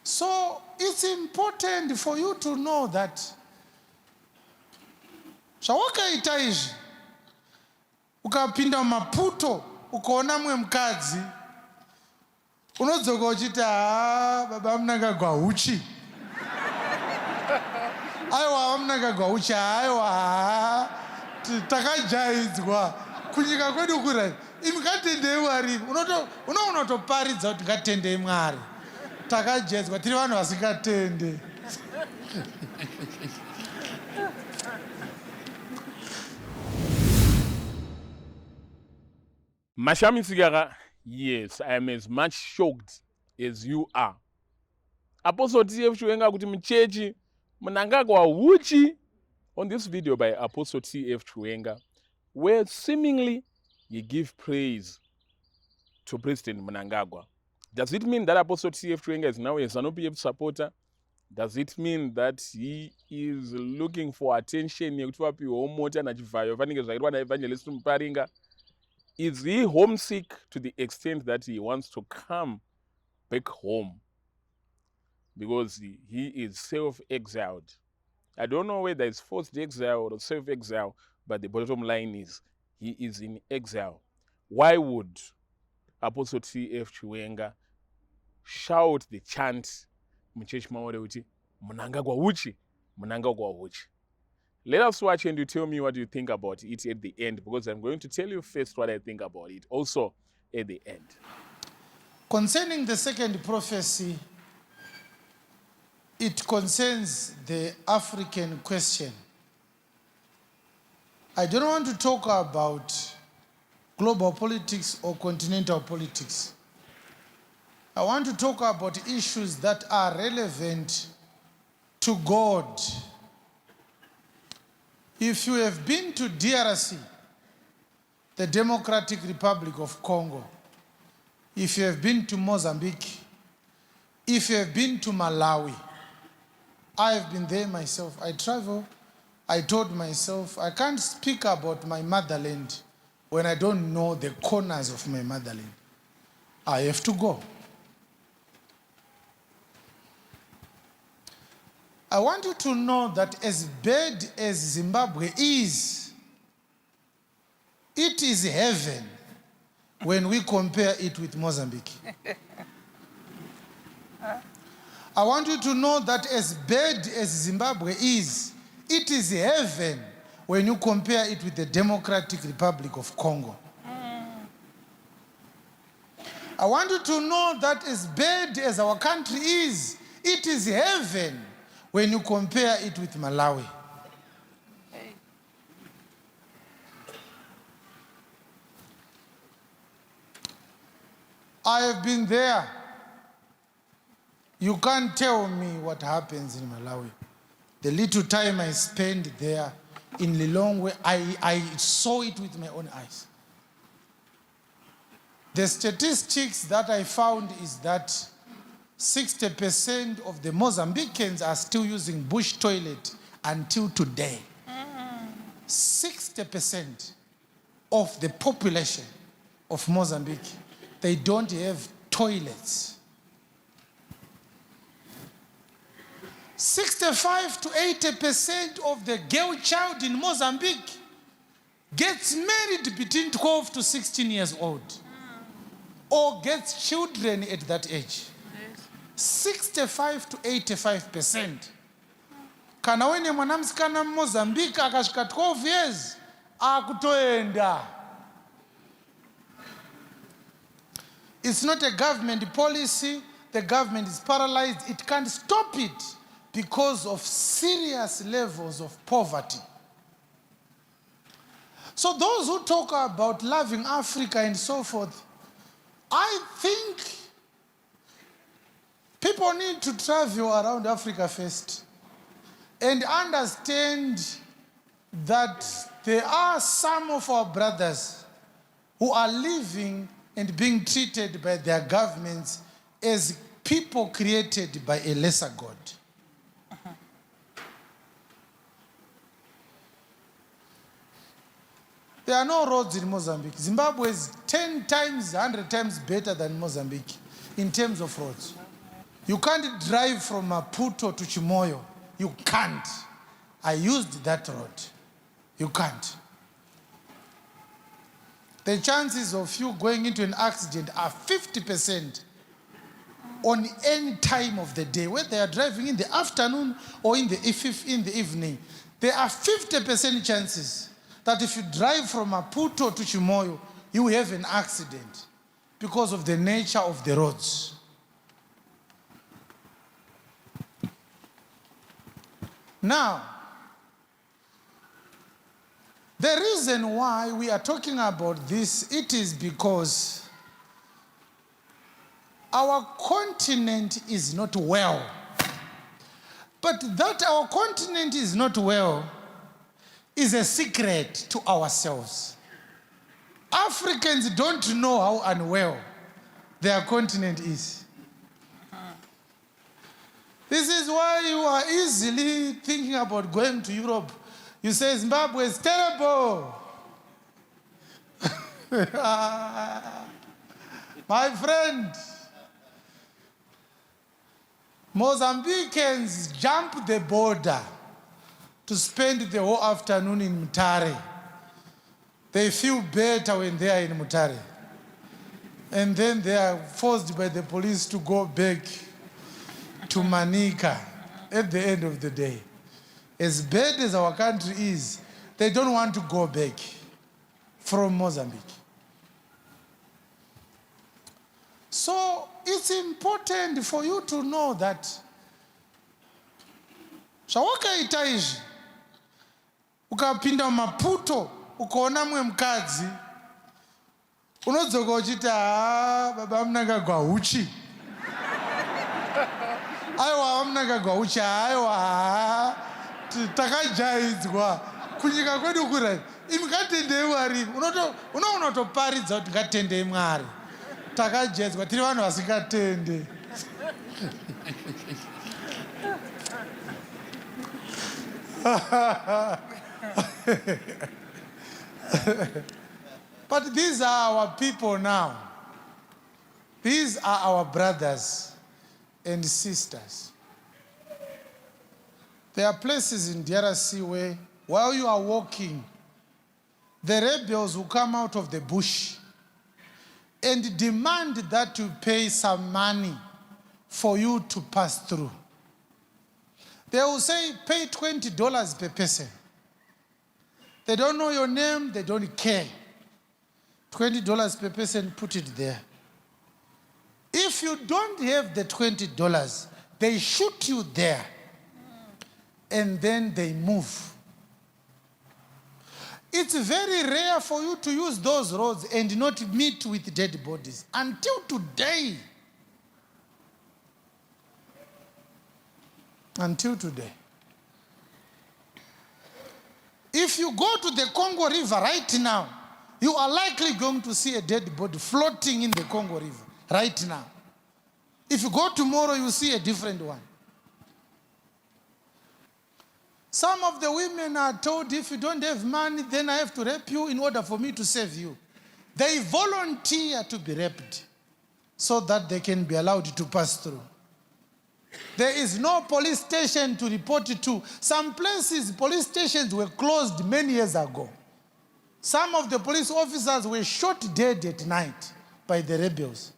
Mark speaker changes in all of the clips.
Speaker 1: So it's important for you to know that zvawakaita izvi ukapinda mumaputo ukaona mumwe mukadzi unodzoka uchiti baba Mnangagwa HUCHI. Aiwa Mnangagwa HUCHI, aiwa takajaidzwa kunyika kwedu kurai. Imi ngatendei Mwari, unotoparidza kuti ngatendei Mwari. Takajaidzwa tiri vanhu vasingatende.
Speaker 2: Mashami Sigara, yes, I am as much shocked as you are. Apostle TF Chwenga kuti mchechi Mnangagwa HUCHI on this video by Apostle TF Chwenga, where seemingly you give praise to President Mnangagwa. Does it mean that Apostle TF Chwenga is now a ZANU-PF supporter? Does it mean that he is looking for attention? Is he homesick to the extent that he wants to come back home because he is self-exiled? I don't know whether it's forced exile or self-exile, but the bottom line is he is in exile. Why would Apostle TF Chwenga shout the chant Mnangagwa HUCHI, Mnangagwa HUCHI? Let us watch and you tell me what you think about it at the end, because I'm going to tell you first what I think about it also at the end.
Speaker 1: Concerning the second prophecy, it concerns the African question. I don't want to talk about global politics or continental politics. I want to talk about issues that are relevant to God. If you have been to DRC, the Democratic Republic of Congo, if you have been to Mozambique, if you have been to Malawi, I have been there myself. I travel. I told myself, I can't speak about my motherland when I don't know the corners of my motherland. I have to go. I want you to know that as bad as Zimbabwe is, it is heaven when we compare it with Mozambique. I want you to know that as bad as Zimbabwe is, it is heaven when you compare it with the Democratic Republic of Congo. I want you to know that as bad as our country is, it is heaven when you compare it with Malawi. I have been there. You can't tell me what happens in Malawi. The little time I spent there in Lilongwe, I saw it with my own eyes. The statistics that I found is that 60% of the Mozambicans are still using bush toilet until today. 60% of the population of Mozambique, they don't have toilets. 65 to 80% of the girl child in Mozambique gets married between 12 to 16 years old or gets children at that age. 65 to 85%. Kana wene mwanamsikana Mozambique akashika 12 years, akutoenda. It's not a government policy. The government is paralyzed. It can't stop it because of serious levels of poverty. So those who talk about loving Africa and so forth, I think people need to travel around Africa first and understand that there are some of our brothers who are living and being treated by their governments as people created by a lesser God. There are no roads in Mozambique. Zimbabwe is 10 times, 100 times better than Mozambique in terms of roads. You can't drive from Maputo to Chimoyo. You can't. I used that road. You can't. The chances of you going into an accident are 50% on any time of the day, whether they are driving in the afternoon or in the evening. There are 50% chances that if you drive from Maputo to Chimoyo, you will have an accident because of the nature of the roads. Now, the reason why we are talking about this, it is because our continent is not well. But that our continent is not well is a secret to ourselves. Africans don't know how unwell their continent is. This is why you are easily thinking about going to Europe. You say Zimbabwe is terrible. My friend, Mozambicans jump the border to spend the whole afternoon in Mutare. They feel better when they are in Mutare. And then they are forced by the police to go back to Manica at the end of the day. As bad as our country is, they don't want to go back from Mozambique. So it's important for you to know that zvawakaita izvi ukapinda Maputo ukaona mwe mukadzi unodzoka uchiti baba Mnangagwa HUCHI. Aiwa Mnangagwa HUCHI, aiwa takajaidzwa kunyika kwedu kura imi ngatendei Mwari. Unotoparidza kuti ngatendei Mwari. Takajaidzwa tiri vanhu vasingatende. But these are our people now. These are our brothers and sisters. There are places in DRC where, while you are walking, the rebels will come out of the bush and demand that you pay some money for you to pass through. They will say, pay $20 per person. They don't know your name, they don't care. $20 per person, put it there. If you don't have the $20, they shoot you there. And then they move. It's very rare for you to use those roads and not meet with dead bodies. Until today. Until today. If you go to the Congo River right now, you are likely going to see a dead body floating in the Congo River right now. If you go tomorrow, you see a different one. Some of the women are told, if you don't have money, then I have to rape you in order for me to save you. They volunteer to be raped so that they can be allowed to pass through. There is no police station to report it to. Some places, police stations were closed many years ago. Some of the police officers were shot dead at night by the rebels.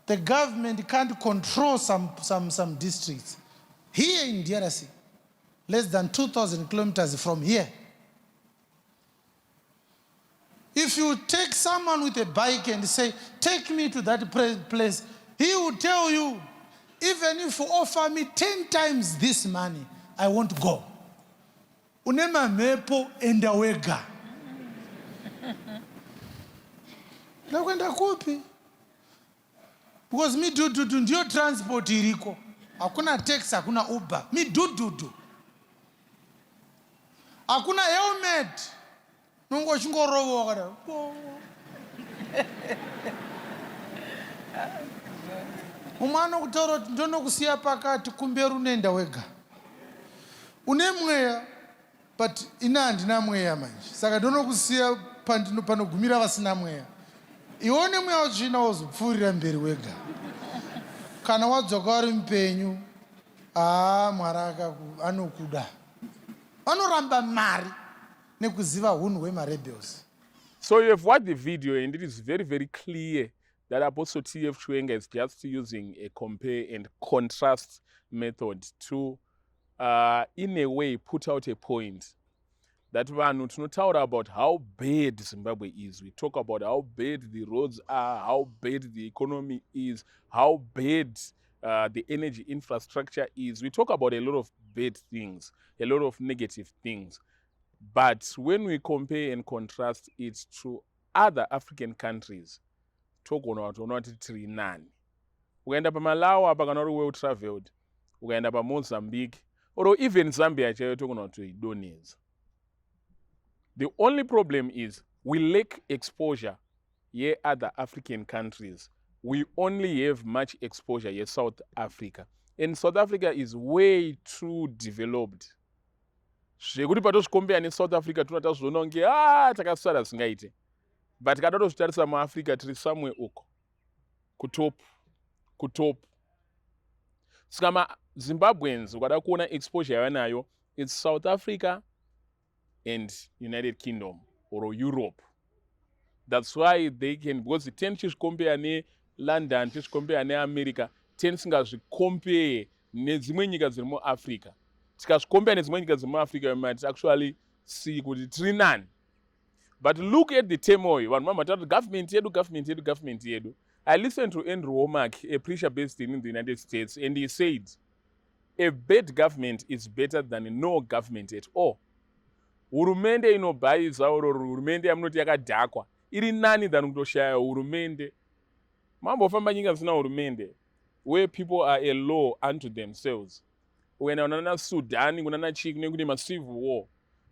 Speaker 1: The government can't control some districts. Here in DRC, less than 2,000 kilometers from here. If you take someone with a bike and say, take me to that place, he will tell you, even if you offer me 10 times this money, I won't go. Unema mepo enda wega. Nakwenda kupi? Because mi dududu ndio transport iriko. Hakuna taxi, hakuna Uber. Mi dududu. Hakuna helmet. Nungo shingorovo wakada. Umano kutoro ndono kusiya pakati kumberu nenda wega. Unemweya, but inandi na mweya manje. Saka ndono kusiya panogumira vasina mweya. Ione mweya uchina ozo pfurira mberi wega. kana wadzoka uri mupenyu Mwari anokuda. Vanoramba mari nekuziva hunhu hwemarebels.
Speaker 2: So you have watched the video and it is very, very clear that Apostle T.F. Chwenga is just using a compare and contrast method to, in a way, put out a point. That vanhu tinotaura about how bad Zimbabwe is. We talk about how bad the roads are, how bad the economy is, how bad the energy infrastructure is. We talk about a lot of bad things, a lot of negative things. But when we compare and contrast it to other African countries, tokuona kuti tiri nani. Ukaenda paMalawi apa kana uri well traveled, ukaenda paMozambique, or even Zambia chaiyo tokuona kuti idoneza. The only problem is we lack exposure here other African countries. We only have much exposure here South Africa. And South Africa is way too developed. Zvekuti patozvikombera neSouth Africa tunota zvoona kunge takasara singaite. But kada tozvitarisa muAfrica tiri somewhere uko. Kutop. Saka Zimbabweans ukada kuona exposure yavanayo, it's South Africa and United Kingdom or Europe. That's why they can, because the 10 tichikombera neLondon, tichikombera neAmerica, 10 singazvikombere nedzimwe nyika dziri muAfrica. Tikazvikombera nedzimwe nyika dziri muAfrica, we might actually see kuti tiri nani. But look at the turmoil. Vanhu vamatatu government yedu. I listened to Andrew Womack, a preacher based in the United States, and he said, a bad government is better than no government at all. Hurumende inobhaidza oro hurumende yamunoti yakadhakwa iri nani than kutoshaya hurumende. Mambofamba nyika dzisina hurumende, where people are a law unto themselves. Ukaenda kunana Sudan, kunana Chile, kune kune civil war.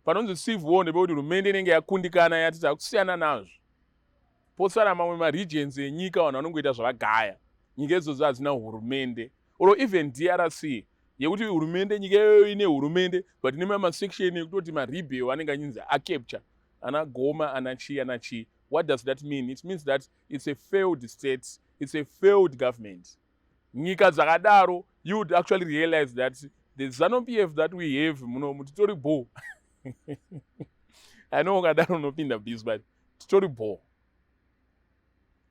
Speaker 2: Panonzi civil war ndepekuti hurumende inenge yakundikana yati takusiyana nazvo. Posara mamwe maregions enyika vanhu vanongoita zvavagaya. Nyika idzodzo hadzina hurumende. Or even DRC, yekuti hurumende nyika iyoyo ine hurumende, but ine masection ekutoti marebel anenge achinzi acapture, anagoma, anachi. What does that mean? It means that it's a failed state, it's a failed government. Nyika dzakadaro, you would actually realize that the ZANU-PF that we have, titori bo. I know ukadaro unopinda bis, but titori bo.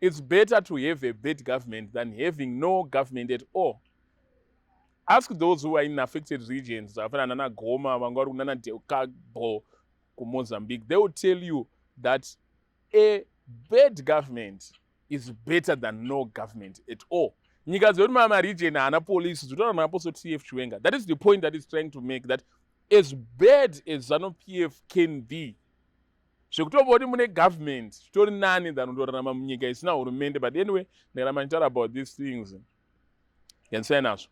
Speaker 2: It's better to have a bad government than having no government at all. Ask those who are in affected regions, Nana Goma, Mangoru, Nana Delcabo, Mozambique. They will tell you that a bad government is better than no government at all. Nyika dzemama region ana police, dzotana Apostle T.F. Chwenga. That is the point that he's trying to make, that as bad as ZANU-PF can be, zvekutoboti mune government, zvitori nani than kundorarama munyika isina hurumende. But anyway, ndakaramachitaura about these things. Can say nazvo.